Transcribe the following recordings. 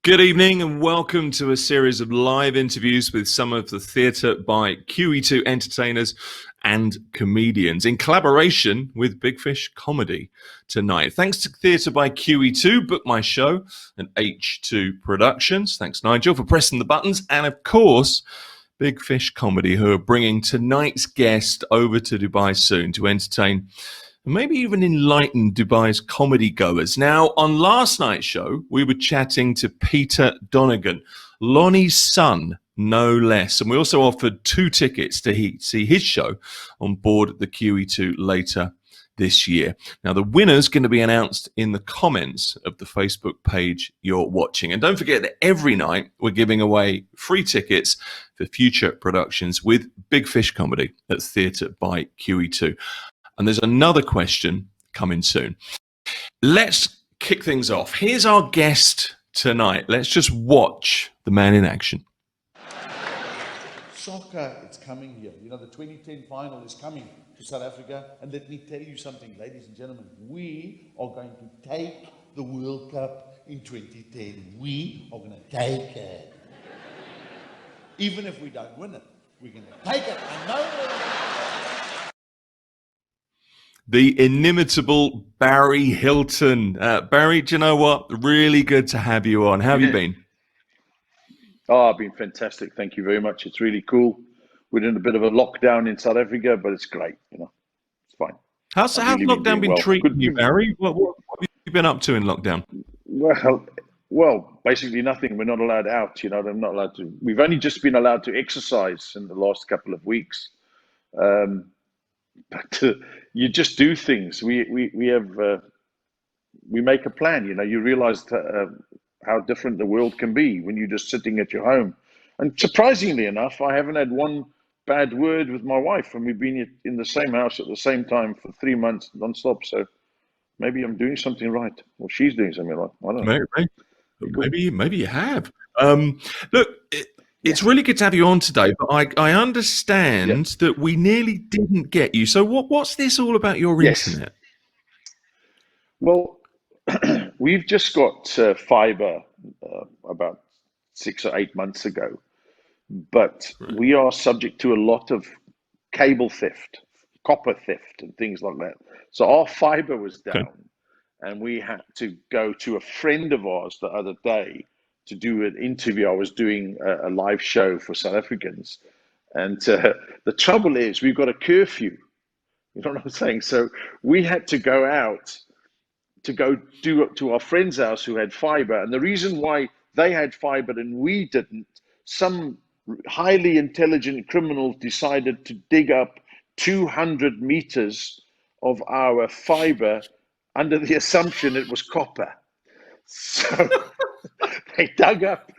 Good evening and welcome to a series of live interviews with some of the Theatre by QE2 entertainers and comedians in collaboration with Big Fish Comedy tonight. Thanks to Theatre by QE2, Book My Show, and H2 Productions. Thanks, Nigel, for pressing the buttons. And of course, Big Fish Comedy, who are bringing tonight's guest over to Dubai soon to entertain and maybe even enlighten Dubai's comedy goers. Now, on last night's show, we were chatting to Peter Donegan, Lonnie's son, no less. And we also offered 2 tickets to see his show on board the QE2 later this year. Now, the winner's going to be announced in the comments of the Facebook page you're watching. And don't forget that every night we're giving away free tickets for future productions with Big Fish Comedy at Theatre by QE2. And there's another question coming soon. Let's kick things off. Here's our guest tonight. Let's just watch the man in action. Soccer, it's coming here. You know, the 2010 final is coming to South Africa. And let me tell you something, ladies and gentlemen. We are going to take the World Cup in 2010. We are going to take it. Even if we don't win it, we're going to take it. I know. The inimitable Barry Hilton. Barry, do you know what? Really good to have you on. How have you been? Oh, I've been fantastic. Thank you very much. It's really cool. We're in a bit of a lockdown in South Africa, but it's great. You know, it's fine. How's lockdown been treating you, Barry? What have you been up to in lockdown? Well, basically nothing. We're not allowed out. You know, I'm not allowed to. We've only just been allowed to exercise in the last couple of weeks. But you just do things. We make a plan. You know, you realize how different the world can be when you're just sitting at your home. And surprisingly enough, I haven't had one bad word with my wife, and we've been in the same house at the same time for 3 months nonstop. So maybe I'm doing something right, or she's doing something right. I don't know. Maybe you have. Look. It's really good to have you on today, but I understand that we nearly didn't get you. So what's this all about your internet? Well, we've just got fiber about 6 or 8 months ago, but we are subject to a lot of cable theft, copper theft and things like that. So our fiber was down and we had to go to a friend of ours the other day to do an interview. I was doing a live show for South Africans. And the trouble is we've got a curfew. You know what I'm saying? So we had to go out to go to our friend's house who had fiber. And the reason why they had fiber and we didn't, some highly intelligent criminals decided to dig up 200 meters of our fiber under the assumption it was copper. So they dug up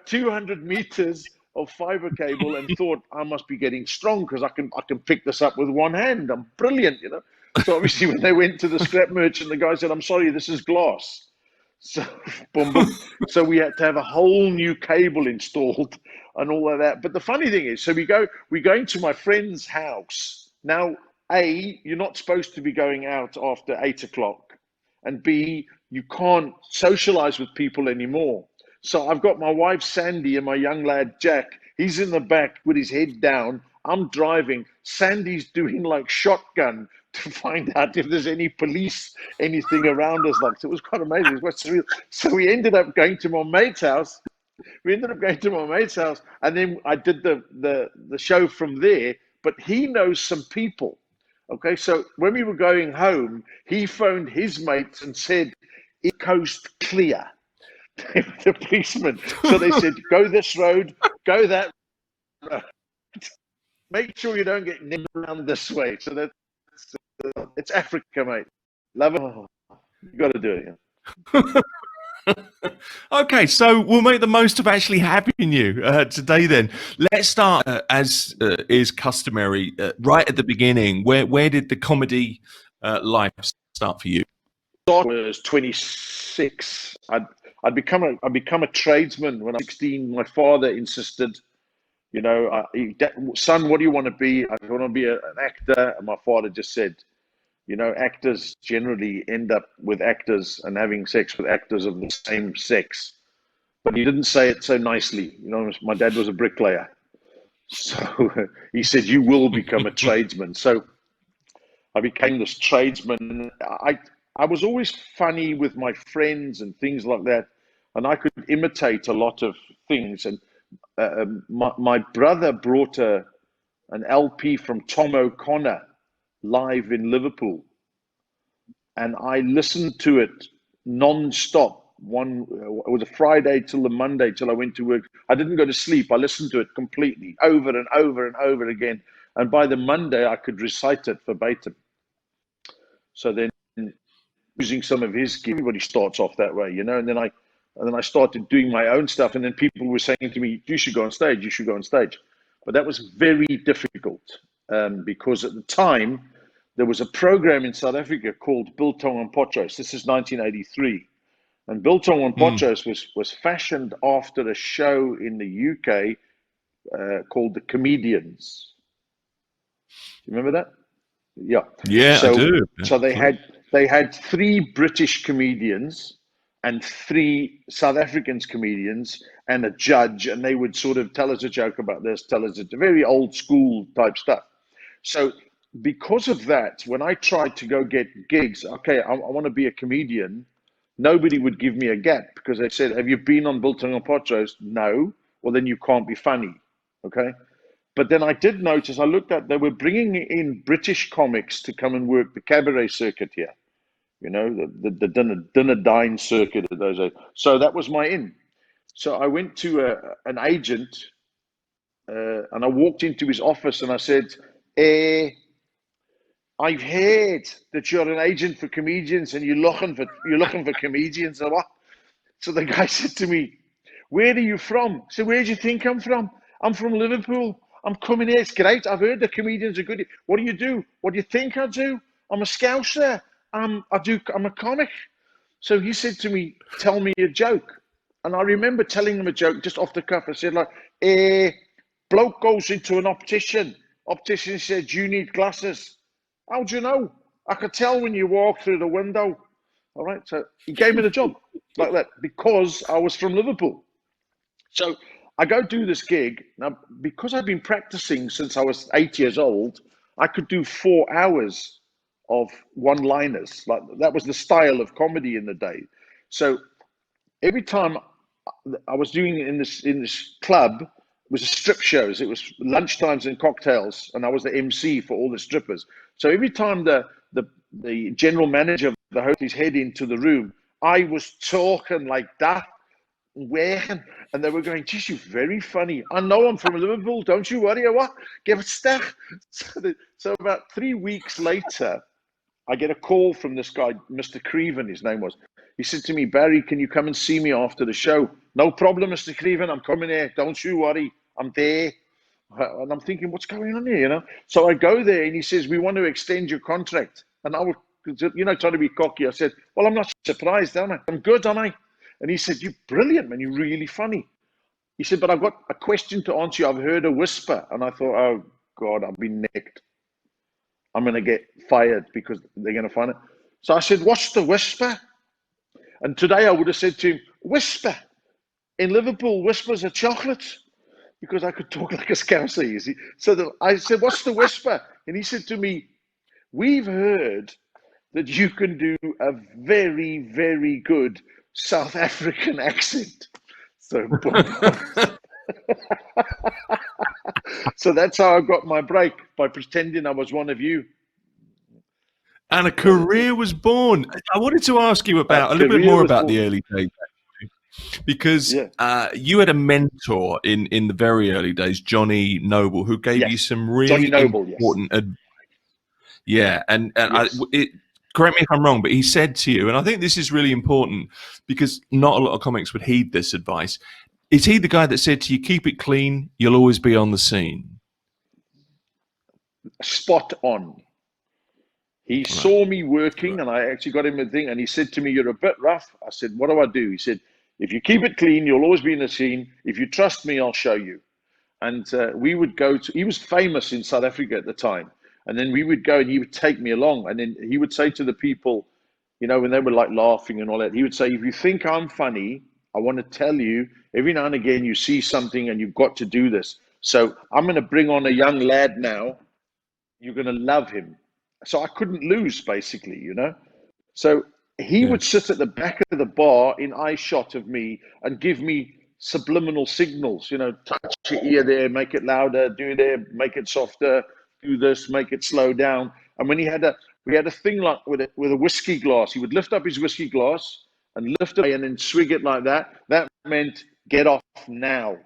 200 meters of fiber cable and thought, I must be getting strong because I can pick this up with one hand. I'm brilliant, you know. So obviously when they went to the scrap merchant, the guy said, I'm sorry, this is glass. So boom, boom. So we had to have a whole new cable installed and all of that. But the funny thing is, so we're going to my friend's house. Now, A, you're not supposed to be going out after 8 o'clock. And B, you can't socialize with people anymore. So I've got my wife, Sandy, and my young lad, Jack. He's in the back with his head down. I'm driving. Sandy's doing like shotgun to find out if there's any police, anything around us. Like, so it was quite amazing. It was surreal. So we ended up going to my mate's house. And then I did the show from there. But he knows some people. Okay, so when we were going home, he phoned his mates and said, coast clear. The policeman. So they said, go this road, go that road. Make sure you don't get nipped around this way. So it's Africa, mate. Love it. Oh, you got to do it. Yeah. Okay, so we'll make the most of actually having you today then. Let's start, as is customary, right at the beginning. Where did the comedy life start for you? I was 26. I'd become a tradesman when I was 16. My father insisted, you know, son, what do you want to be? I want to be an actor. And my father just said, you know, actors generally end up with actors and having sex with actors of the same sex. but he didn't say it so nicely. You know, my dad was a bricklayer. So he said, you will become a tradesman. So I became this tradesman. I was always funny with my friends and things like that. And I could imitate a lot of things. And my brother brought an LP from Tom O'Connor live in Liverpool. And I listened to it non-stop. It was a Friday till the Monday till I went to work. I didn't go to sleep. I listened to it completely over and over and over again. And by the Monday, I could recite it verbatim. So then, using some of his, everybody starts off that way, you know. And then I started doing my own stuff. And then people were saying to me, "You should go on stage. You should go on stage." But that was very difficult because at the time there was a program in South Africa called Biltong and Potros. This is 1983. And Biltong and Potros was fashioned after a show in the UK called The Comedians. Do you remember that? Yeah. Yeah, I do. So they had 3 British comedians and 3 South African comedians and a judge, and they would sort of tell us a joke about this, tell us a very old school type stuff. So because of that, when I tried to go get gigs, okay, I want to be a comedian, nobody would give me a gap because they said, "Have you been on Biltong and Potros?" No. Well, then you can't be funny. Okay. But then I did notice, I looked at, they were bringing in British comics to come and work the cabaret circuit here. You know, the dinner dine circuit of those days. So that was my in. So I went to an agent and I walked into his office and I said, I've heard that you're an agent for comedians and you're looking for comedians or what? So the guy said to me, "Where are you from?" I said, "Where do you think I'm from?" "I'm from Liverpool. I'm coming here. It's great. I've heard the comedians are good." "What do you do?" "What do you think I do?" "I'm a Scouser. I'm a comic." So he said to me, "Tell me a joke." And I remember telling him a joke just off the cuff. I said, like, bloke goes into an optician. Optician said, "You need glasses." "How do you know?" "I could tell when you walk through the window." All right. So he gave me the job like that because I was from Liverpool. So I go do this gig. Now, because I've been practicing since I was 8 years old, I could do 4 hours of one-liners. Like that was the style of comedy in the day. So every time I was doing it in this club, it was strip shows. It was lunchtimes and cocktails, and I was the MC for all the strippers. So every time the general manager of the hotel's head into the room, I was talking like that, working, and they were going, "Geez, you're very funny. I know I'm from Liverpool. Don't you worry, or what? Give it stack." So about 3 weeks later, I get a call from this guy, Mr. Creven, his name was. He said to me, "Barry, can you come and see me after the show?" "No problem, Mr. Creven. I'm coming here. Don't you worry. I'm there." And I'm thinking, what's going on here, you know? So I go there and he says, "We want to extend your contract." And I was, you know, trying to be cocky. I said, "Well, I'm not surprised, am I? I'm good, am I?" And he said, "You're brilliant, man. You're really funny." He said, "But I've got a question to answer you. I've heard a whisper." And I thought, oh, God, I've been nicked. I'm going to get fired because they're going to find it. So I said, "What's the whisper?" And today I would have said to him, "Whisper. In Liverpool, whispers are chocolate." Because I could talk like a Scouser, you see. So I said, "What's the whisper?" And he said to me, "We've heard that you can do a very, very good South African accent." So, so that's how I got my break, by pretending I was one of you. And a career was born. I wanted to ask you about a little bit more about the early days, because you had a mentor in the very early days, Johnny Noble, who gave you some really important advice. Yeah, and correct me if I'm wrong, but he said to you, and I think this is really important because not a lot of comics would heed this advice. Is he the guy that said to you, "Keep it clean, you'll always be on the scene"? Spot on. He saw me working, and I actually got him a thing, and he said to me, "You're a bit rough." I said, "What do I do?" He said, "If you keep it clean, you'll always be in the scene. If you trust me, I'll show you." And we would go to, he was famous in South Africa at the time. And then we would go and he would take me along. And then he would say to the people, you know, when they were like laughing and all that, he would say, "If you think I'm funny, I want to tell you, every now and again you see something and you've got to do this. So I'm going to bring on a young lad now. You're going to love him. So I couldn't lose, basically, you know. So he Yeah. would sit at the back of the bar in eye shot of me and give me subliminal signals, you know, touch your ear there, make it louder, do there, make it softer, do this, make it slow down. And when we had a thing like with a whiskey glass, he would lift up his whiskey glass and lift it and then swig it like that. That meant get off now.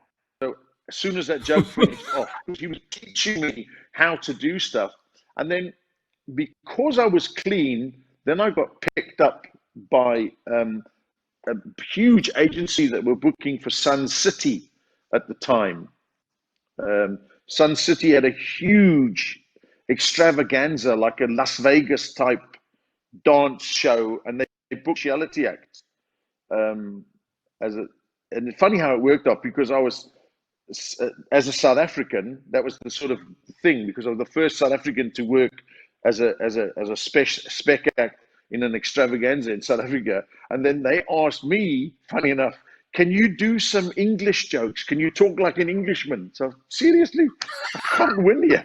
So as soon as that joke finished off, because he was teaching me how to do stuff. And then because I was clean, then I got picked up by a huge agency that were booking for Sun City at the time. Sun City had a huge extravaganza, like a Las Vegas type dance show, and they booked reality acts. And it's funny how it worked out, because I was, as a South African, that was the sort of thing, because I was the first South African to work as a spec act in an extravaganza in South Africa. And then they asked me, funny enough, can you do some English jokes? Can you talk like an Englishman? So seriously, I can't win here.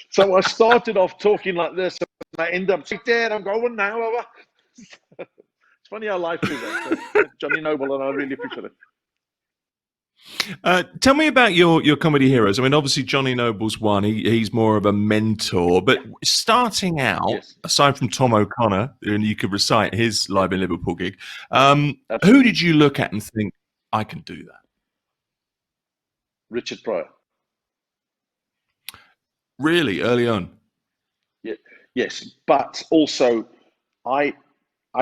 So I started off talking like this, and I end up saying, Dad, I'm going now. It's funny how life is. So, Johnny Noble, and I really appreciate it. Tell me about your comedy heroes. I mean, obviously Johnny Noble's one. He's more of a mentor, but starting out, Yes. aside from Tom O'Connor, and you could recite his Live in Liverpool gig, who Absolutely. did you look at and think, I can do that? Richard Pryor. Really, early on? Yeah, yes, but also I'd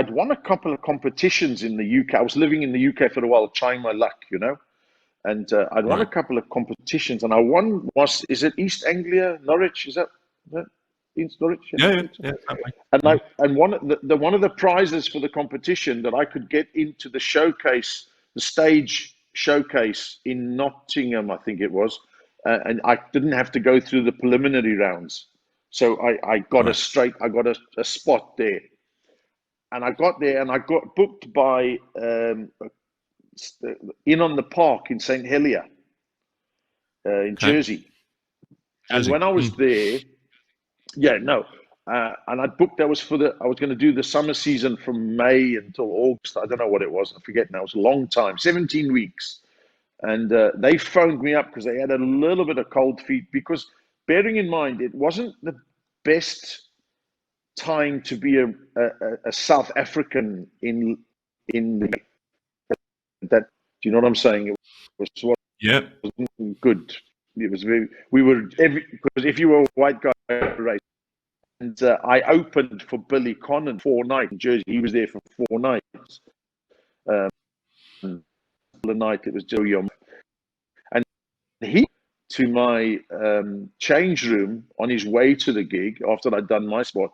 won a couple of competitions in the UK. I was living in the UK for a while, trying my luck, you know. And I'd won a Right. couple of competitions, and I won is it East Anglia, Norwich? Is that East Norwich? Yeah, I Yeah, think so. yeah, that way. And one of the prizes for the competition, that I could get into the showcase, the stage showcase in Nottingham, I think it was, and I didn't have to go through the preliminary rounds. So I got Right. I got a spot there, and I got there, and I got booked by in on the Park in St Helier, in Okay. Jersey. And Jersey. when I was there, yeah, no, and I booked. That was I was going to do the summer season from May until August. I don't know what it was. I forget now. It was a long time, 17 weeks. And they phoned me up because they had a little bit of cold feet. Because bearing in mind, it wasn't the best time to be a South African in that. Do you know what I'm saying? It was Yeah. good. It was very. We were because if you were a white guy, right? And I opened for Billy Connon 4 nights in Jersey. He was there for 4 nights. The night it was Joe Yom, and he to my change room on his way to the gig after I'd done my spot,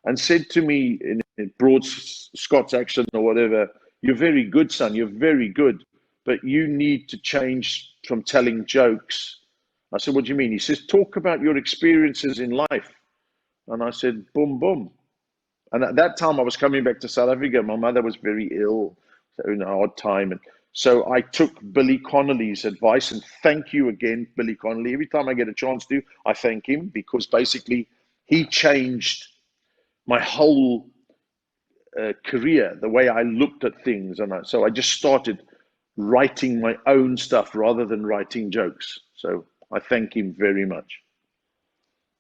and said to me in broad Scots accent or whatever, "You're very good, son. You're very good, but you need to change from telling jokes." I said, "What do you mean?" He says, "Talk about your experiences in life." And I said, "Boom, boom." And at that time, I was coming back to South Africa. My mother was very ill, so in a hard time. And so I took Billy Connolly's advice, and thank you again, Billy Connolly. Every time I get a chance to, I thank him, because basically he changed my whole career, the way I looked at things. And so I just started writing my own stuff rather than writing jokes. So I thank him very much.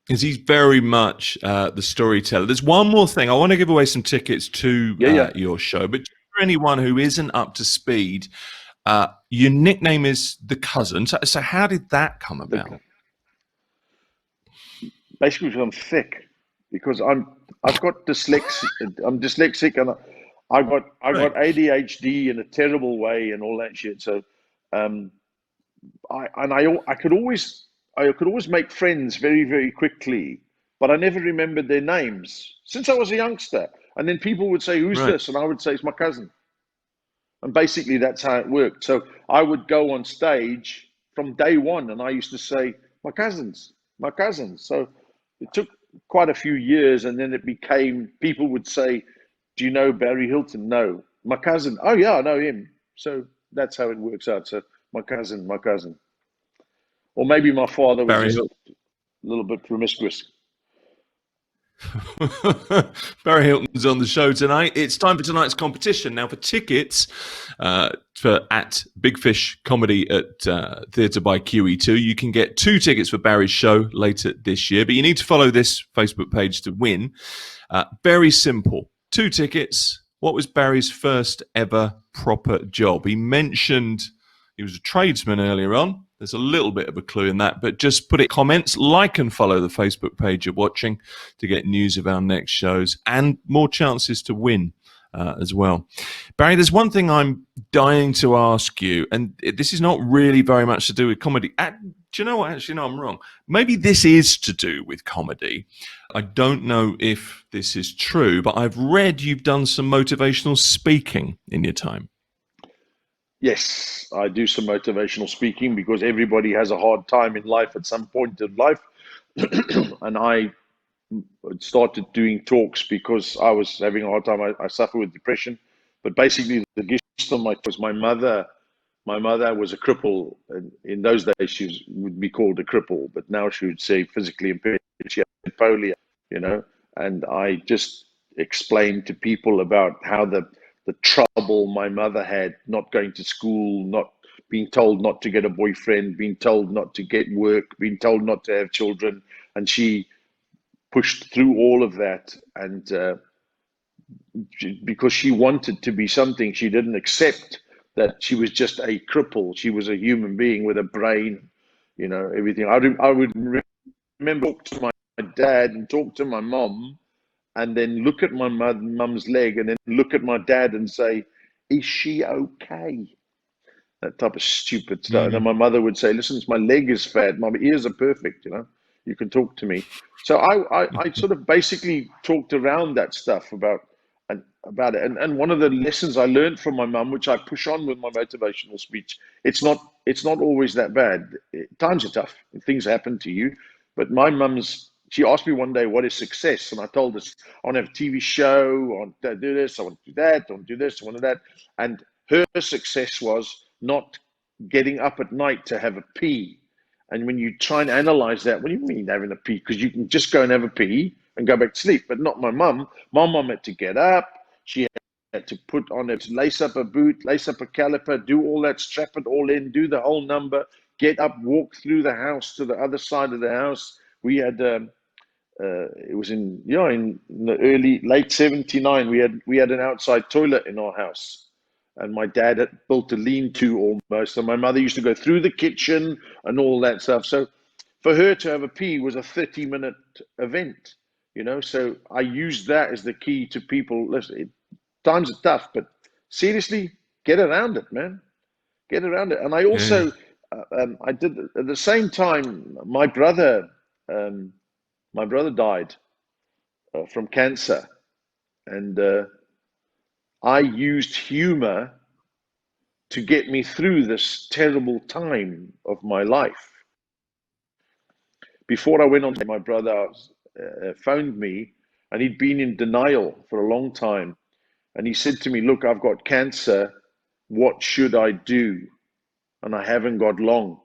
Because he's very much the storyteller. There's one more thing. I want to give away some tickets to Yeah, yeah. your show, but for anyone who isn't up to speed, your nickname is the cousin. So how did that come about? Basically, because I'm thick, because I've got dyslexia. I'm dyslexic, and I got Right. ADHD in a terrible way and all that shit. So um, I could always make friends very, very quickly, but I never remembered their names since I was a youngster. And then people would say, "Who's Right. this?" And I would say, "It's my cousin." And basically, that's how it worked. So I would go on stage from day one, and I used to say, "My cousins, my cousins." So it took quite a few years, and then it became, people would say, "Do you know Barry Hilton?" No. my cousin. Oh yeah, I know him. So that's how it works out. So my cousin, or maybe my father was Barry just Hilton. a little bit promiscuous. Barry Hilton's on the show tonight. It's time for tonight's competition. Now, for tickets at Big Fish Comedy at Theatre by QE2, you can get 2 tickets for Barry's show later this year, but you need to follow this Facebook page to win. Very simple. 2 tickets. What was Barry's first ever proper job? He mentioned he was a tradesman earlier on. There's a little bit of a clue in that, but just put it in comments, like and follow the Facebook page you're watching to get news of our next shows and more chances to win as well. Barry, there's one thing I'm dying to ask you, and this is not really very much to do with comedy. Do you know what? Actually, no, I'm wrong. Maybe this is to do with comedy. I don't know if this is true, but I've read you've done some motivational speaking in your time. Yes, I do some motivational speaking because everybody has a hard time in life at some point in life. And I started doing talks because I was having a hard time. I suffer with depression. But basically, the gist of my mother. My mother was a cripple. And in those days, she would be called a cripple, but now she would say physically impaired. She had polio, and I just explained to people about how the trouble my mother had, not going to school, not being told not to get a boyfriend, being told not to get work, being told not to have children. And she pushed through all of that. And because she wanted to be something, she didn't accept that she was just a cripple. She was a human being with a brain, everything. I would remember talk to my dad and talk to my mom, and then look at my mum's leg, and then look at my dad and say, "Is she okay?" That type of stupid stuff. And then my mother would say, "Listen, my leg is fat. My ears are perfect. You can talk to me." So I sort of basically talked around that stuff about it. And one of the lessons I learned from my mum, which I push on with my motivational speech, it's not always that bad. Times are tough. Things happen to you. But she asked me one day, "What is success?" And I told her, "I want to have a TV show. I want to do this. I want to do that. I want to do this. I want to do that." And her success was not getting up at night to have a pee. And when you try and analyze that, what do you mean having a pee? Because you can just go and have a pee and go back to sleep. But not my mum. My mum had to get up. She had to put on lace up a boot, lace up a caliper, do all that, strap it all in, do the whole number, get up, walk through the house to the other side of the house. We had it was in the late 79. We had an outside toilet in our house, and my dad had built a lean-to almost, and my mother used to go through the kitchen and all that stuff. So for her to have a pee was a 30-minute event, So I used that as the key to people. Listen, times are tough, but seriously, get around it, man. Get around it. And I also, I did at the same time. My brother died from cancer, and I used humor to get me through this terrible time of my life. Before I went on, my brother phoned me, and he'd been in denial for a long time. And he said to me, "Look, I've got cancer. What should I do? And I haven't got long."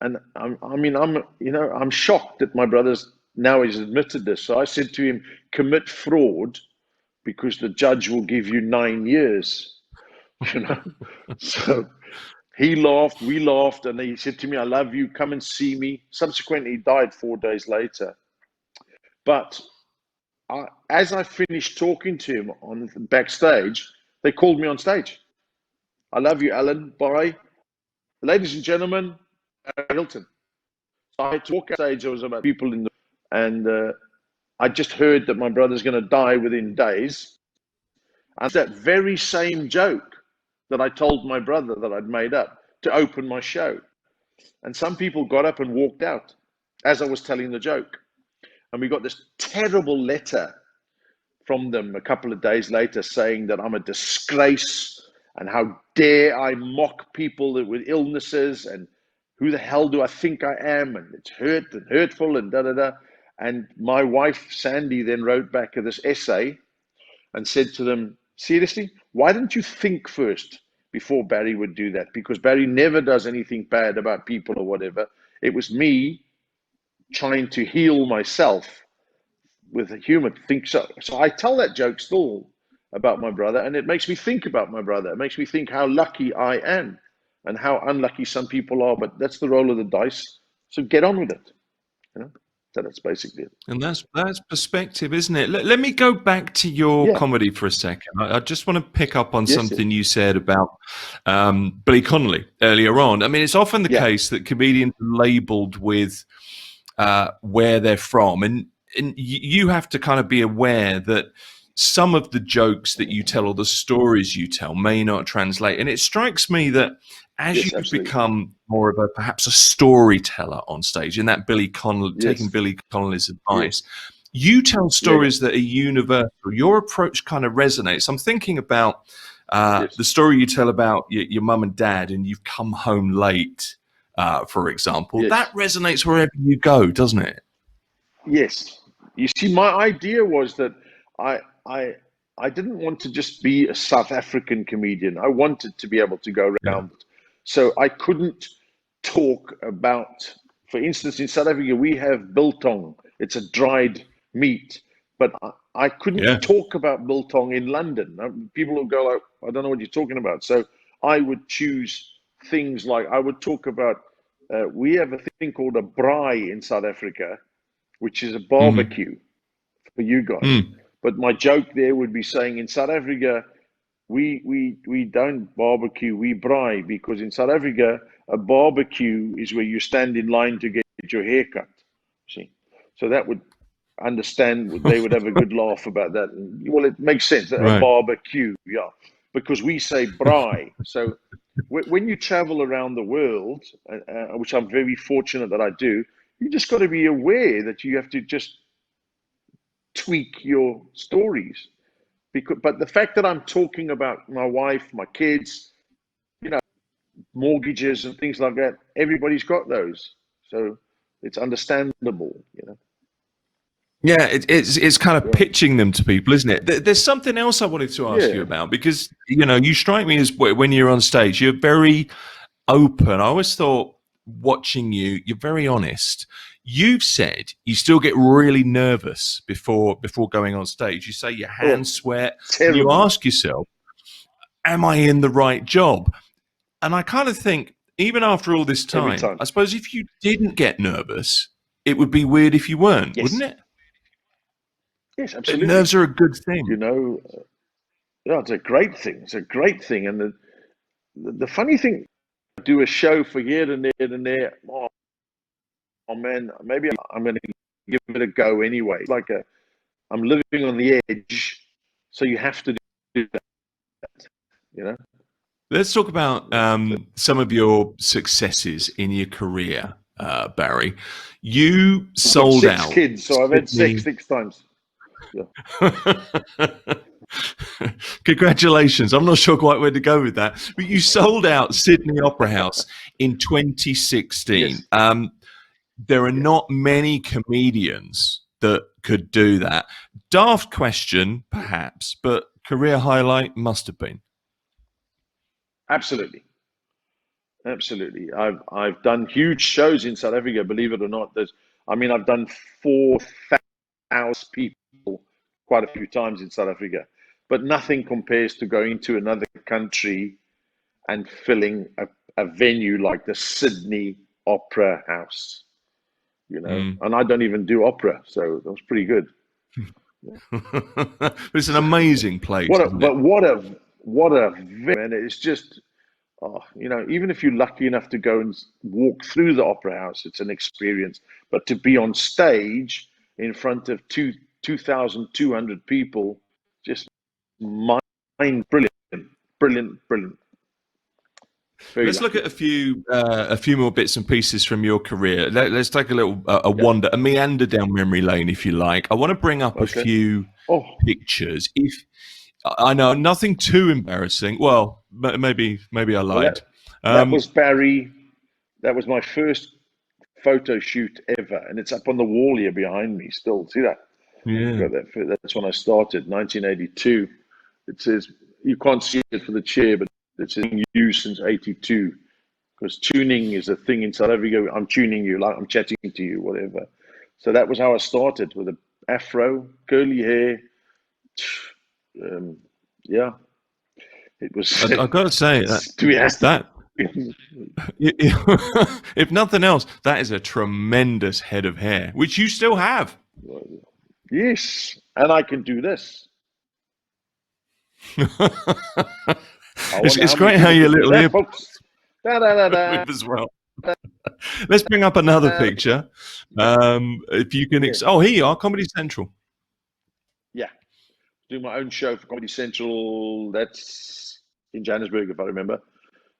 And I'm shocked that my brother's now he's admitted this. So I said to him, "Commit fraud, because the judge will give you 9 years." So he laughed, we laughed, and he said to me, "I love you, come and see me." Subsequently, he died 4 days later. But as I finished talking to him on backstage, they called me on stage. "I love you, Alan. Bye. Ladies and gentlemen, Barry Hilton." So I had to walk on stage. There was about people and I just heard that my brother's going to die within days. And that very same joke that I told my brother that I'd made up to open my show. And some people got up and walked out as I was telling the joke. And we got this terrible letter from them a couple of days later saying that I'm a disgrace and how dare I mock people with illnesses, and who the hell do I think I am, and it's hurtful and da-da-da. And my wife, Sandy, then wrote back this essay and said to them, Seriously, why didn't you think first before Barry would do that? Because Barry never does anything bad about people or whatever. It was me trying to heal myself with a humor. Think so. So I tell that joke still about my brother, and it makes me think about my brother. It makes me think how lucky I am and how unlucky some people are. But that's the roll of the dice. So get on with it. You know? So that's basically it. And that's perspective, isn't it? Let me go back to your Yeah. comedy for a second. I just want to pick up on Yes. something you said about Billy Connolly earlier on. I mean, it's often the Yeah. case that comedians are labelled with where they're from, and you have to kind of be aware that some of the jokes that you tell or the stories you tell may not translate. And it strikes me that as Yes, you absolutely. become more of a perhaps a storyteller on stage, in that Billy Connolly, Yes. taking Billy Connolly's advice, Yes. you tell stories Yeah. that are universal. Your approach kind of resonates. I'm thinking about Yes. the story you tell about your mum and dad, and you've come home late, for example. Yes. That resonates wherever you go, doesn't it? Yes. You see, my idea was that I I I didn't want to just be a South African comedian. I wanted to be able to go Yeah. around. So I couldn't talk about, for instance, in South Africa, we have biltong. It's a dried meat. But I Yeah. couldn't talk about biltong in London. People will go like, I don't know what you're talking about. So I would choose things like, I would talk about, we have a thing called a braai in South Africa, which is a Mm-hmm. barbecue for you guys. Mm. But my joke there would be saying in South Africa, we don't barbecue, we braai, because in South Africa, a barbecue is where you stand in line to get your hair cut. See, so that would understand, they would have a good laugh about that. And, well, it makes sense, a Right. barbecue, yeah, because we say braai. So when you travel around the world, which I'm very fortunate that I do, you just got to be aware that you have to just tweak your stories. Because, but the fact that I'm talking about my wife, my kids, you know, mortgages and things like that, everybody's got those, so it's understandable, you know. Yeah, it's kind of Yeah, pitching them to people, isn't it? There's something else I wanted to ask you yeah, about, because you strike me as, when you're on stage, you're very open. I always thought, watching you, you're very honest. You've said you still get really nervous before going on stage. You say your hands oh, sweat, and you terribly, ask yourself, "Am I in the right job?" And I kind of think, even after all this every time, time. I suppose if you didn't get nervous, it would be weird if you weren't, wouldn't Yes, it? yes, absolutely. Nerves are a good You thing. know, yeah, it's a great thing. It's a great thing, and the funny thing, I do a show for here and there and there. Oh man, maybe I'm going to give it a go anyway. It's like I'm living on the edge, so you have to do that, you know. Let's talk about So some of your successes in your career, Barry. You I've got sold six out kids, so I've had sex Sydney. 6 times. Yeah. Congratulations. I'm not sure quite where to go with that, but you sold out Sydney Opera House in 2016. Yes. There are Yeah. not many comedians that could do that. Daft question, perhaps, but career highlight must have been. Absolutely. Absolutely. I've done huge shows in South Africa, believe it or not. I've done 4,000 people quite a few times in South Africa, but nothing compares to going to another country and filling a venue like the Sydney Opera House, you know. Mm. And I don't even do opera, so that was pretty good. It's an amazing place, isn't it? But what a man! It's just, oh, you know, even if you're lucky enough to go and walk through the opera house, it's an experience. But to be on stage in front of 2,200 people, just mind brilliant, brilliant, brilliant. Very Let's look lucky. at a few more bits and pieces from your career. Let's take a little Yeah. a meander down memory lane, if you like. I want to bring up a Okay. few Oh, pictures. If I know nothing too embarrassing, well, maybe I well, lied. that Um, was Barry. That was my first photo shoot ever, and it's up on the wall here behind me still. See that? yeah. Got that. That's when I started, 1982. it says, you can't see it for the chair, but it says used since 82. Because tuning is a thing in South Africa. I'm tuning you, like I'm chatting to you, whatever. So that was how I started, with an afro, curly hair. Yeah, it was. I've got to say that if nothing else, that is a tremendous head of hair, which you still have. Yes, and I can do this. It's great how your little ear folks. Da, da, da, da. as well. Let's bring up another picture. If you can, oh, here you are, Comedy Central. Yeah, do my own show for Comedy Central. That's in Johannesburg, if I remember.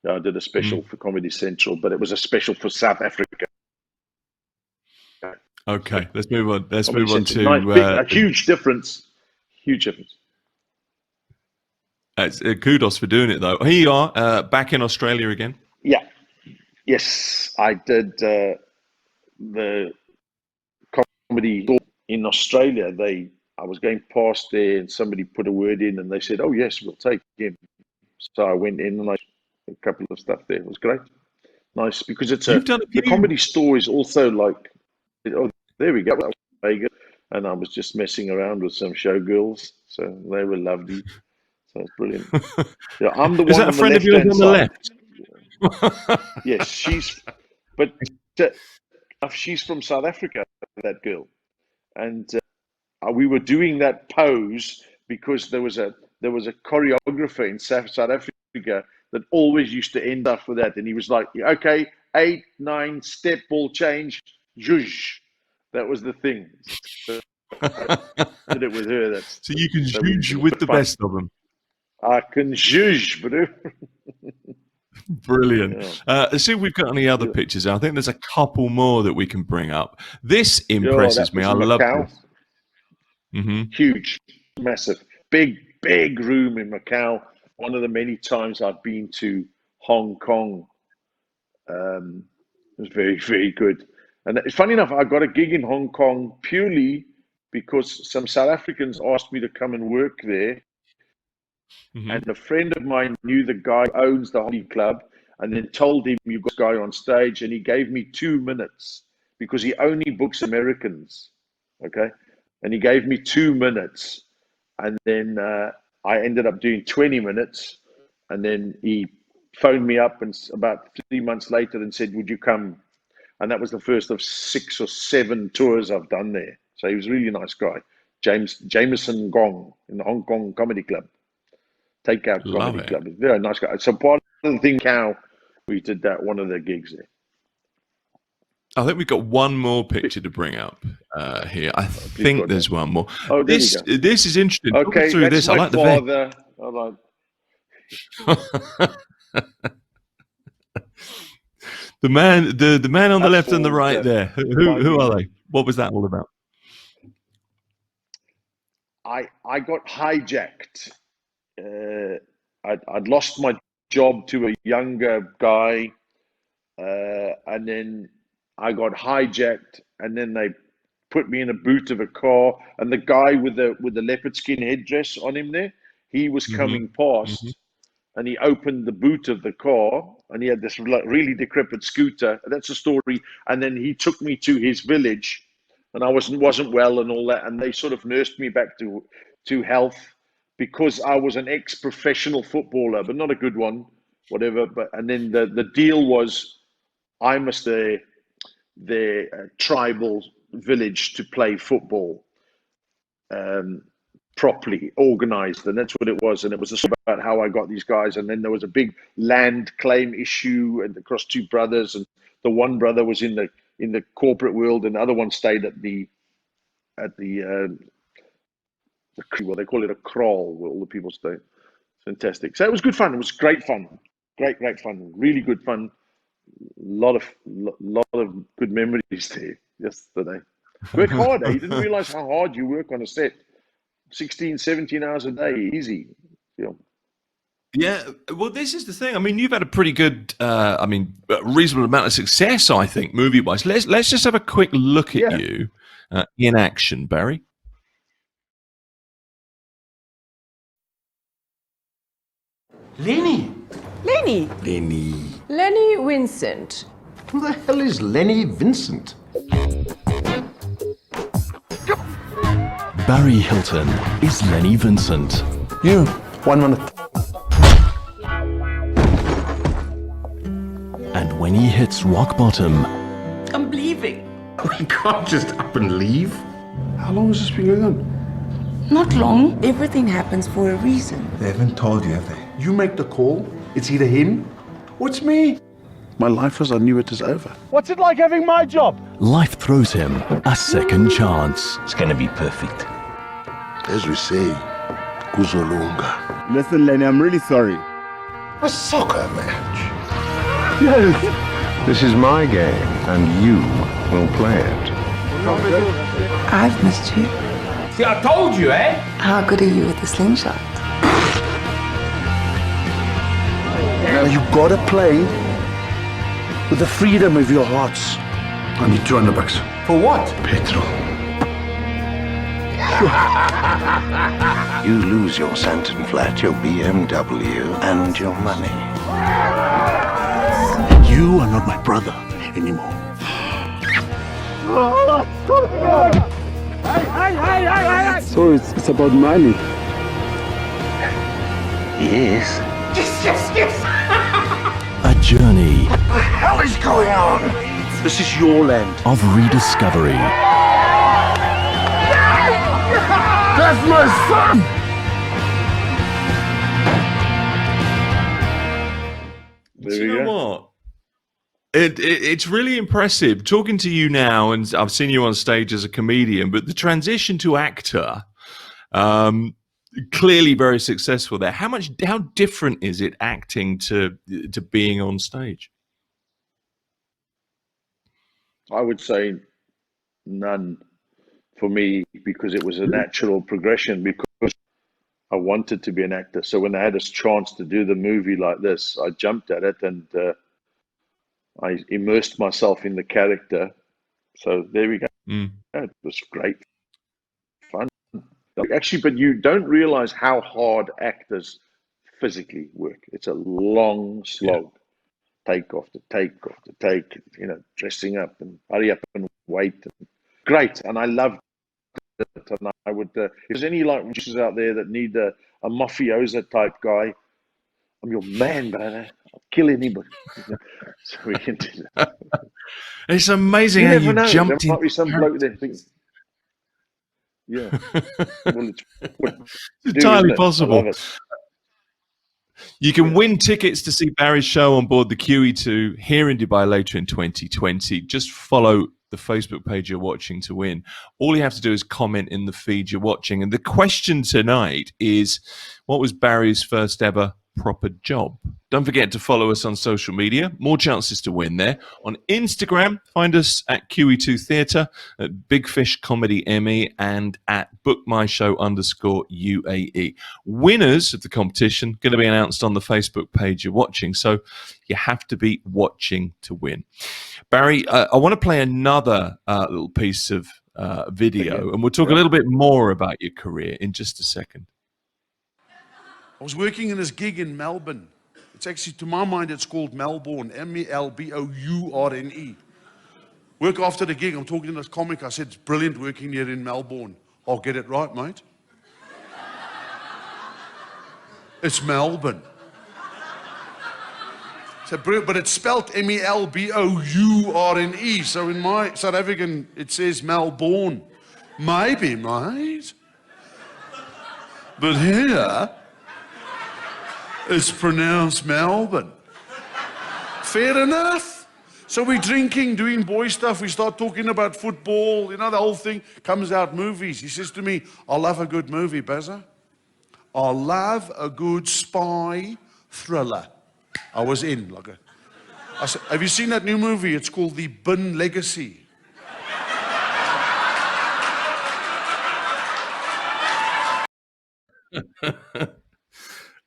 Yeah, I did a special for Comedy Central, but it was a special for South Africa. Okay, let's move on. Let's Comedy move on Central. to a huge difference. Huge difference. Kudos for doing it, though. Here you are, back in Australia again. Yeah. Yes, I did the comedy in Australia. I was going past there, and somebody put a word in, and they said, "Oh yes, we'll take him." So I went in, and I a couple of stuff there. It was great, nice, because it's the Comedy Store is also like, oh, there we go, Vegas, and I was just messing around with some showgirls, so they were lovely. So it's brilliant. Yeah, I'm the one on the left-hand side. Yes, she's from South Africa, that girl, and we were doing that pose because there was a choreographer in South Africa that always used to end up with that, and he was like, "Okay, 8, 9, step, ball change, zhuzh." That was the thing. So I did it with her. So you can zhuzh with the best of them. I can zhuzh, bro. Brilliant. Yeah. Let's see if we've got any other pictures. I think there's a couple more that we can bring up. This impresses me. I love this. Huge, massive, big room in Macau. One of the many times I've been to Hong Kong. It was very, very good. And it's funny enough, I got a gig in Hong Kong purely because some South Africans asked me to come and work there. And a friend of mine knew the guy who owns the Holiday Club, and then told him, "You got this guy on stage," and he gave me 2 minutes because he only books Americans. Okay. And he gave me 2 minutes, and then I ended up doing 20 minutes, and then he phoned me up and about 3 months later and said, "Would you come?" And that was the first of 6 or 7 tours I've done there. So he was a really nice guy. Jameson Gong in the Hong Kong Comedy Club. Takeout Comedy Club. Very nice guy. So part of the thing, we did that, one of the gigs there. I think we've got one more picture to bring up here. I think there's one more. Oh, this is interesting. Okay, through this. I like the father. The man on the left and the right there. Who are they? What was that all about? I got hijacked. I'd lost my job to a younger guy, and then I got hijacked, and then they put me in a boot of a car, and the guy with the leopard skin headdress on him there, he was coming past, and he opened the boot of the car, and he had this really decrepit scooter. That's a story. And then he took me to his village, and I wasn't well and all that, and they sort of nursed me back to health, because I was an ex-professional footballer, but not a good one, whatever. And then the deal was, I must their tribal village to play football properly, organized, and that's what it was. And it was just about how I got these guys. And then there was a big land claim issue and across 2 brothers, and the one brother was in the corporate world, and the other one stayed at the well, they call it a crawl, where all the people stay. Fantastic. So it was good fun. It was great fun. Great fun. Really good fun. Lot of good memories there yesterday. Work hard. You didn't realize how hard you work on a set. 16, 17 hours a day, easy. Yeah, well, this is the thing. I mean, you've had a pretty good, a reasonable amount of success, I think, movie-wise. Let's just have a quick look at you in action, Barry. Lenny. Lenny. Lenny. Lenny Vincent. Who the hell is Lenny Vincent? Barry Hilton is Lenny Vincent. You, 1 minute. And when he hits rock bottom, I'm leaving. We can't just up and leave. How long has this been going on? Not long. Everything happens for a reason. They haven't told you, have they? You make the call. It's either him or it's me. My life as I knew it is over. What's it like having my job? life throws him a second chance. It's gonna be perfect. As we say, Kuzolunga. Listen, Lenny, I'm really sorry. A soccer match. Yes. This is my game, and you will play it. I've missed you. See, I told you, eh? How good are you with the slingshot? Now you gotta play with the freedom of your hearts. I need $200. For what? Petrol. You lose your Santon flat, your BMW, and your money. You are not my brother anymore. So it's about money. Yes. A journey What the hell is going on? This is your land. of rediscovery That's my son! There Do we you know go. what? It's really impressive talking to you now, and I've seen you on stage as a comedian, but the transition to actor, clearly very successful there. How different is it acting to being on stage? I would say none for me, because it was a natural progression, because I wanted to be an actor. So when I had a chance to do the movie like this, I jumped at it, and I immersed myself in the character. So there we go. It was great fun. Actually, but you don't realize how hard actors physically work. It's a long slog. Take after take after take, dressing up and hurry up and wait. Great. And I loved it. And I would, if there's any like producers out there that need a mafiosa type guy, I'm your man, brother. I'll kill anybody. So we can do that. It's amazing You how never you know. jumped There might be in. some bloke there thinking, yeah. Well, it's what you do, Entirely isn't it? I possible. love it. You can win tickets to see Barry's show on board the QE2 here in Dubai later in 2020. Just follow the Facebook page you're watching to win. All you have to do is comment in the feed you're watching. And the question tonight is, what was Barry's first ever proper job? Don't forget to follow us on social media. More chances to win there. On Instagram, find us at QE2 Theatre, at Big Fish Comedy ME, and at bookmyshow_UAE. Winners of the competition going to be announced on the Facebook page you're watching, so you have to be watching to win. Barry, I want to play another little piece of video, and we'll talk a little bit more about your career in just a second. I was working in this gig in Melbourne. It's actually, to my mind, it's called Melbourne, Melbourne. Work after the gig, I'm talking to this comic. I said, it's brilliant working here in Melbourne. I'll get it right, mate. It's Melbourne. So, but it's spelled Melbourne. So in my South African, it says Melbourne. Maybe, mate. But here, it's pronounced Melbourne. Fair enough. So we're drinking, doing boy stuff. We start talking about football. The whole thing comes out movies. He says to me, I love a good movie, Bazza. I love a good spy thriller. I was in. I said, have you seen that new movie? It's called The Bin Legacy.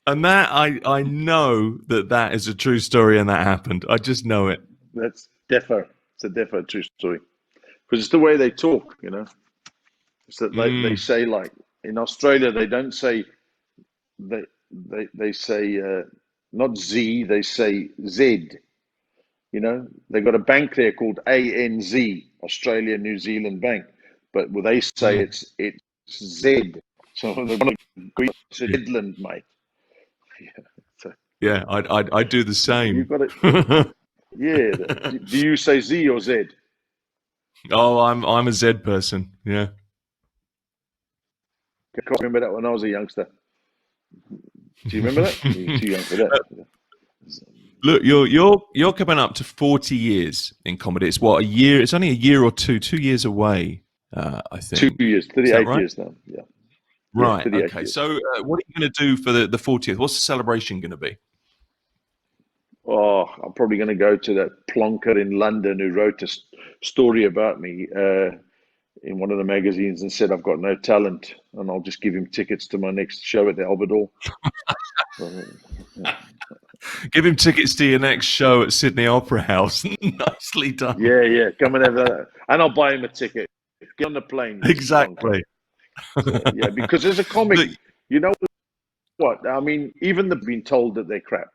And that I know that is a true story, and that happened. I just know it. That's it's a definite true story. Because it's the way they talk, It's that they say, like, in Australia, they don't say, they say not Z, they say Z. You know, they've got a bank there called ANZ, Australia New Zealand Bank, but they say it's Z. So they're going to Zedland, mate. Yeah, so Yeah, I do the same. you've got it. Yeah. Do you say Z or Z? Oh, I'm a Z person. Yeah. I can't remember that when I was a youngster. Do you remember that? You're too young for that. Look, you're coming up to 40 years in comedy. It's what, a year? It's only a year or 2 years away. I think 2 years, 38 years now. Yeah. Right. Yeah, Okay. years. So, what are you going to do for the 40th? What's the celebration going to be? Oh, I'm probably going to go to that plonker in London who wrote a story about me in one of the magazines and said I've got no talent, and I'll just give him tickets to my next show at the Albert Hall. Give him tickets to your next show at Sydney Opera House. Nicely done. Yeah. Come and have that, and I'll buy him a ticket. Get on the plane. Exactly. So, yeah, because as a comic, you know what? I mean, even they've been told that they're crap.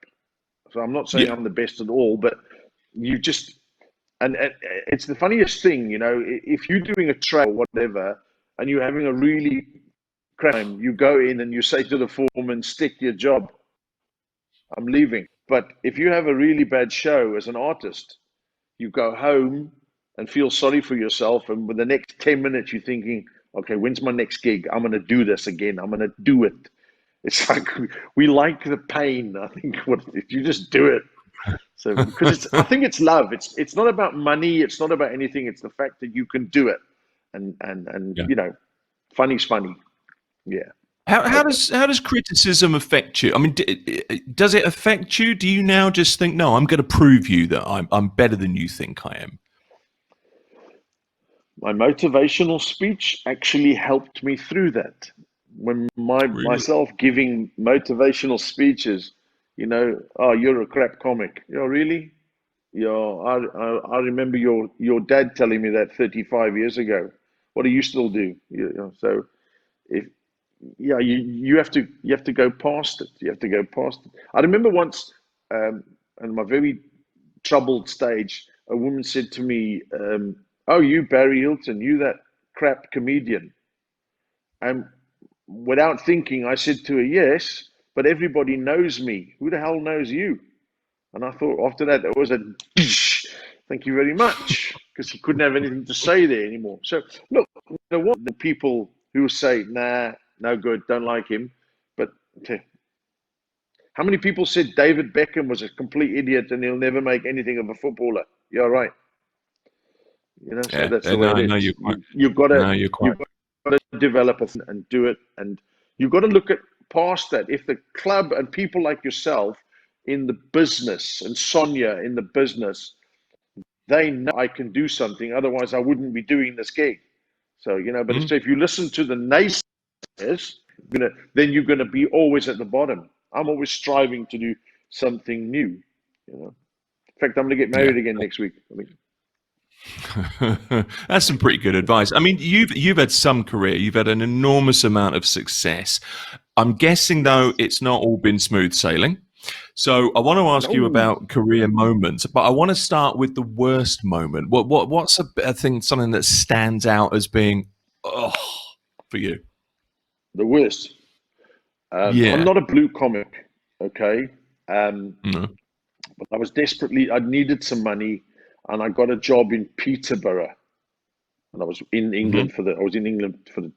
So I'm not saying I'm the best at all, but you just, and it's the funniest thing, you know, if you're doing a trail or whatever, and you're having a really crap time, you go in and you say to the foreman, stick your job, I'm leaving. But if you have a really bad show as an artist, you go home and feel sorry for yourself, and with the next 10 minutes, you're thinking, okay, when's my next gig? I'm going to do this again. I'm going to do it. It's like we like the pain. I think if you just do it. So because I think it's love. It's not about money. It's not about anything. It's the fact that you can do it, and you know, funny's funny. Yeah. How does criticism affect you? I mean, does it affect you? Do you now just think, no, I'm going to prove you that I'm better than you think I am? My motivational speech actually helped me through that. When myself giving motivational speeches, you know, oh, you're a crap comic. Oh, really? Yeah, I remember your dad telling me that 35 years ago. What do you still do? You know, so if you have to go past it. You have to go past it. I remember once, in my very troubled stage, a woman said to me, "Oh, you Barry Hilton, you that crap comedian." And without thinking, I said to her, "Yes, but everybody knows me. Who the hell knows you?" And I thought after that, there was a thank you very much, because he couldn't have anything to say there anymore. So look, there were the people who say, nah, no good, don't like him. But how many people said David Beckham was a complete idiot and he'll never make anything of a footballer? You're right. You know, so that's the way it is. You've got to develop it and do it, and you've got to look at past that. If the club and people like yourself in the business and Sonia in the business, they know I can do something, otherwise I wouldn't be doing this gig. So, you know, but if you listen to the naysayers, then you're going to be always at the bottom. I'm always striving to do something new, you know. In fact, I'm going to get married again next week. I think. That's some pretty good advice. I mean, you've had some career. You've had an enormous amount of success. I'm guessing, though, it's not all been smooth sailing. So I want to ask you about career moments, but I want to start with the worst moment. What's a thing, something that stands out as being for you? The worst. I'm not a blue comic, okay? But I was I needed some money, and I got a job in Peterborough, and I was in England for the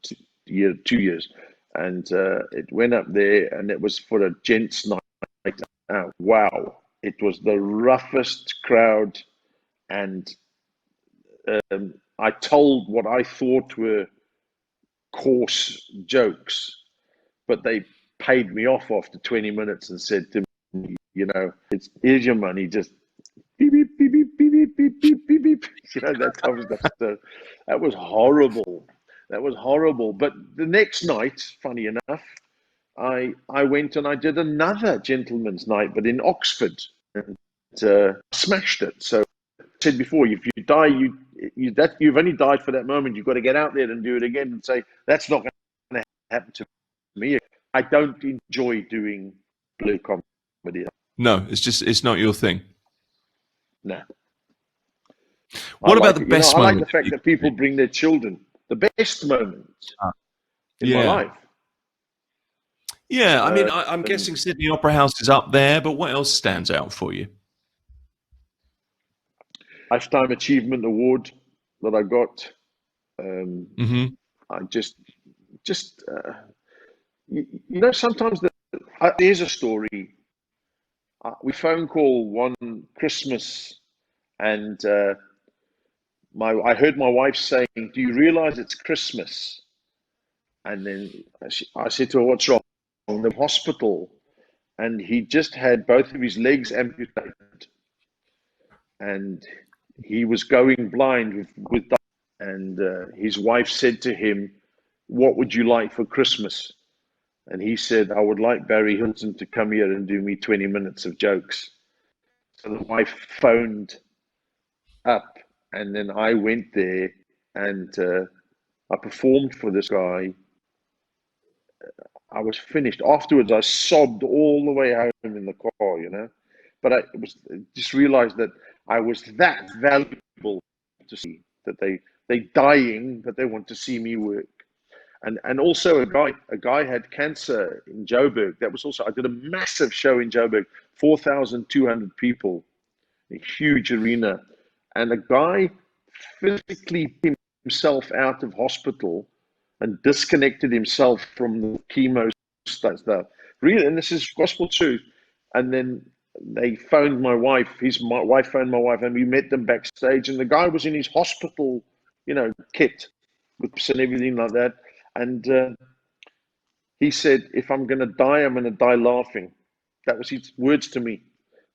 2 years, and it went up there, and it was for a gents' night out. Wow, it was the roughest crowd, and I told what I thought were coarse jokes, but they paid me off after 20 minutes and said to me, you know, here's your money, just beep, beep, beep, beep, beep, beep, beep, beep, beep. You know, that type of stuff. So that was horrible. That was horrible. But the next night, funny enough, I went and I did another gentleman's night, but in Oxford, and smashed it. So I said before, if you die, you've only died for that moment. You've got to get out there and do it again and say, that's not going to happen to me. I don't enjoy doing blue comedy. No, it's not your thing. No. What about the best I like moment? the fact that people bring their children. The best moment in my life. Yeah, I mean, I'm guessing Sydney Opera House is up there, but what else stands out for you? Lifetime Achievement Award that I got. I just sometimes there's a story. We phone call one Christmas, and I heard my wife saying, "Do you realize it's Christmas?" And then I said to her, "What's wrong?" In the hospital, and he just had both of his legs amputated, and he was going blind with and his wife said to him, "What would you like for Christmas?" And he said, "I would like Barry Hilton to come here and do me 20 minutes of jokes." So the wife phoned up, and then I went there, and I performed for this guy. I was finished. Afterwards, I sobbed all the way home in the car, But I just realized that I was that valuable to see, that they're dying, but they want to see me work. And also a guy had cancer in Joburg. That was also, I did a massive show in Joburg, 4,200 people, a huge arena. And a guy physically pulled himself out of hospital and disconnected himself from the chemo stuff. Really, and this is gospel truth. And then they phoned my wife. My wife phoned my wife, and we met them backstage. And the guy was in his hospital, kit, with and everything like that. And he said, "If I'm going to die, I'm going to die laughing." That was his words to me.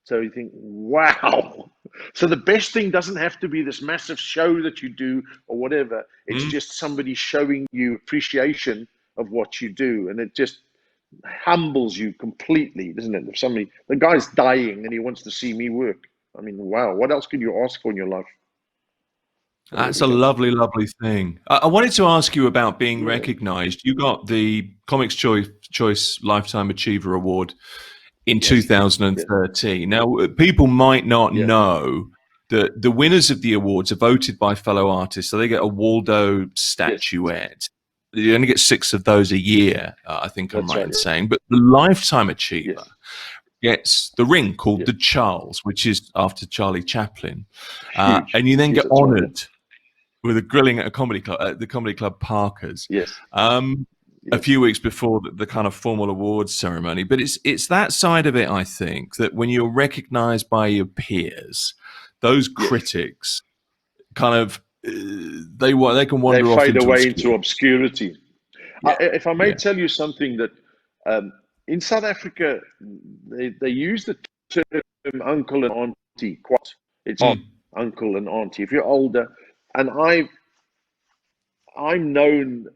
So you think, wow. So the best thing doesn't have to be this massive show that you do or whatever. It's just somebody showing you appreciation of what you do. And it just humbles you completely, doesn't it? If the guy's dying and he wants to see me work. I mean, wow. What else can you ask for in your life? That's a lovely, lovely thing. I wanted to ask you about being recognized. You got the Comics Choice Lifetime Achiever Award in 2013. Now, people might not know that the winners of the awards are voted by fellow artists, so they get a Waldo statuette. You only get 6 of those a year, I think I'm right in saying. But the Lifetime Achiever gets the ring called the Charles, which is after Charlie Chaplin. And you then get honoured with a grilling at a comedy club, at the Comedy Club Parkers. A few weeks before the kind of formal awards ceremony. But it's that side of it, I think, that when you're recognised by your peers, those critics kind of they can wander off fade into away into obscurity. If I may tell you something, that in South Africa they use the term uncle and auntie quite. It's uncle and auntie. If you're older, and I'm known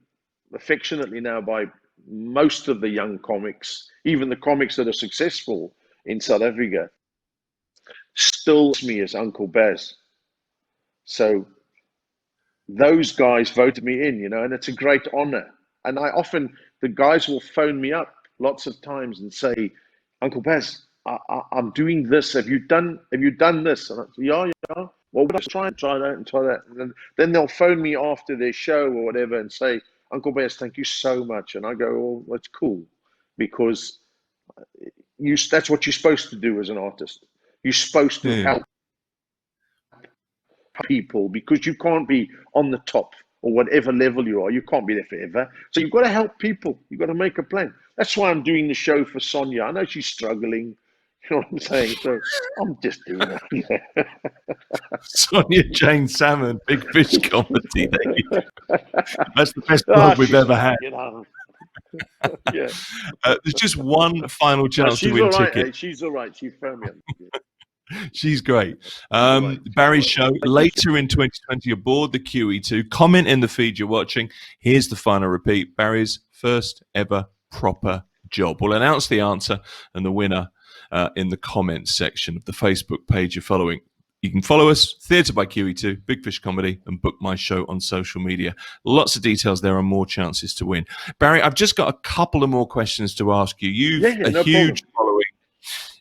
affectionately now by most of the young comics, even the comics that are successful in South Africa, still me as Uncle Baz. So those guys voted me in, and it's a great honor. And the guys will phone me up lots of times and say, "Uncle Baz, I'm doing this. Have you done this?" And I say, yeah. Well, let's try that. And then they'll phone me after their show or whatever and say, "Uncle Baz, thank you so much." And I go, "Well, that's cool, because that's what you're supposed to do as an artist. You're supposed to help people, because you can't be on the top or whatever level you are. You can't be there forever. So you've got to help people. You've got to make a plan." That's why I'm doing the show for Sonia. I know she's struggling. You know what I'm saying? So I'm just doing it. Sonia Jane Salmon, Big Fish Comedy. That's the best job we've ever had. There's just one final chance to win tickets. She's all right. She phoned me up. She's great. Barry's show later in 2020 aboard the QE2. Comment in the feed you're watching. Here's the final repeat. Barry's first ever proper job. We'll announce the answer and the winner in the comments section of the Facebook page you're following. You can follow us, Theatre by QE2, Big Fish Comedy, and book my show on social media. Lots of details there and more chances to win. Barry, I've just got a couple of more questions to ask you. You've a huge following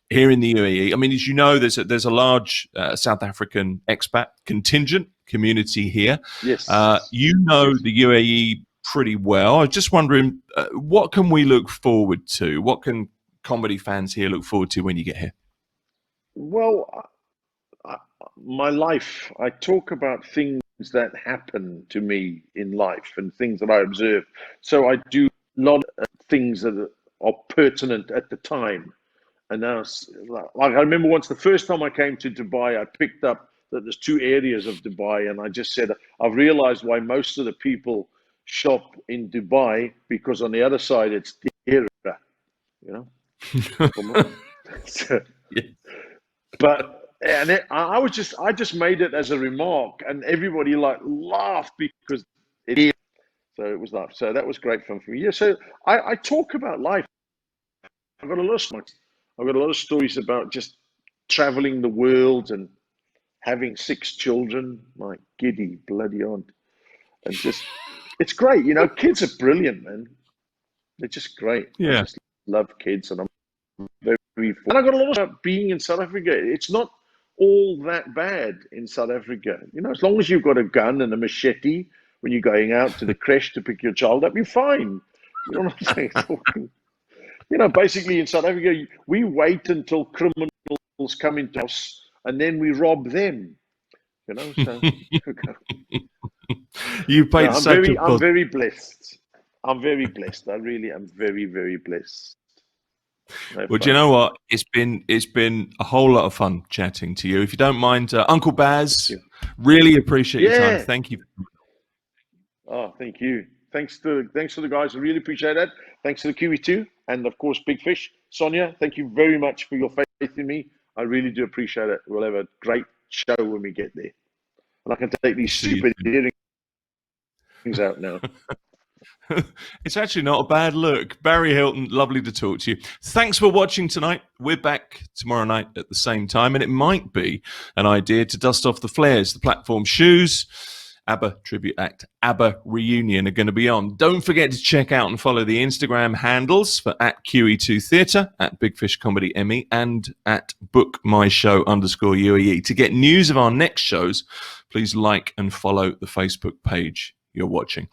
here in the UAE. I mean, as you know, there's a large South African expat contingent community here. Yes. You know the UAE pretty well. I was just wondering, what can we look forward to? What can comedy fans here look forward to when you get here? Well, my life, I talk about things that happen to me in life and things that I observe. So I do a lot of things that are pertinent at the time. And now, like I remember once the first time I came to Dubai, I picked up that there's two areas of Dubai. And I just said, I've realized why most of the people shop in Dubai, because on the other side, it's dearer, you know? But I just made it as a remark, and everybody like laughed because it is. So it was like, so that was great fun for me. Yeah. So I talk about life. I've got a lot of stories about just traveling the world and having 6 children. My giddy bloody aunt, and just it's great. You know, kids are brilliant, man. They're just great. Yeah. I just love kids, and I'm very. And I got a lot about being in South Africa. It's not all that bad in South Africa. You know, as long as you've got a gun and a machete when you're going out to the creche to pick your child up, you're fine. You know what I'm saying? You know, basically in South Africa, we wait until criminals come into us and then we rob them. You know, so you paid I'm very blessed. I'm very blessed. I really am very, very blessed. Well, do you know what? It's been a whole lot of fun chatting to you. If you don't mind, Uncle Baz, really appreciate your time. Thank you. Oh, thank you. Thanks to the guys. I really appreciate that. Thanks to the QE2 and of course Big Fish. Sonia, thank you very much for your faith in me. I really do appreciate it. We'll have a great show when we get there, and I can take these stupid earrings out now. It's actually not a bad look. Barry Hilton, lovely to talk to you. Thanks for watching tonight. We're back tomorrow night at the same time, and it might be an idea to dust off the flares. The platform shoes, ABBA tribute act, ABBA reunion are going to be on. Don't forget to check out and follow the Instagram handles for @QE2 Theatre, @Big Fish Comedy ME, and @BookMyShow_UAE. To get news of our next shows, please like and follow the Facebook page you're watching.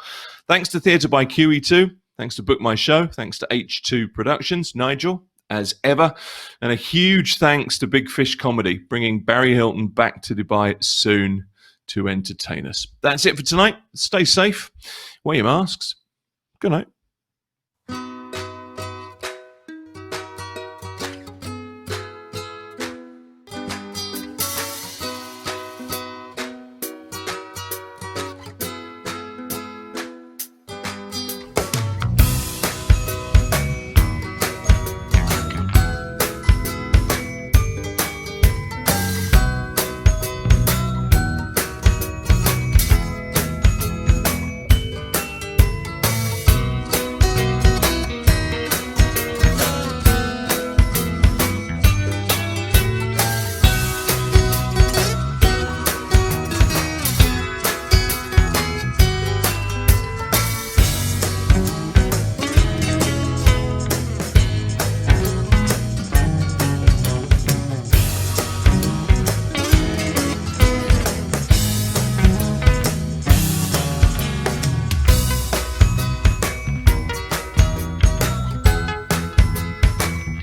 Thanks to Theatre by QE2. Thanks to Book My Show. Thanks to H2 Productions, Nigel, as ever. And a huge thanks to Big Fish Comedy, bringing Barry Hilton back to Dubai soon to entertain us. That's it for tonight. Stay safe. Wear your masks. Good night.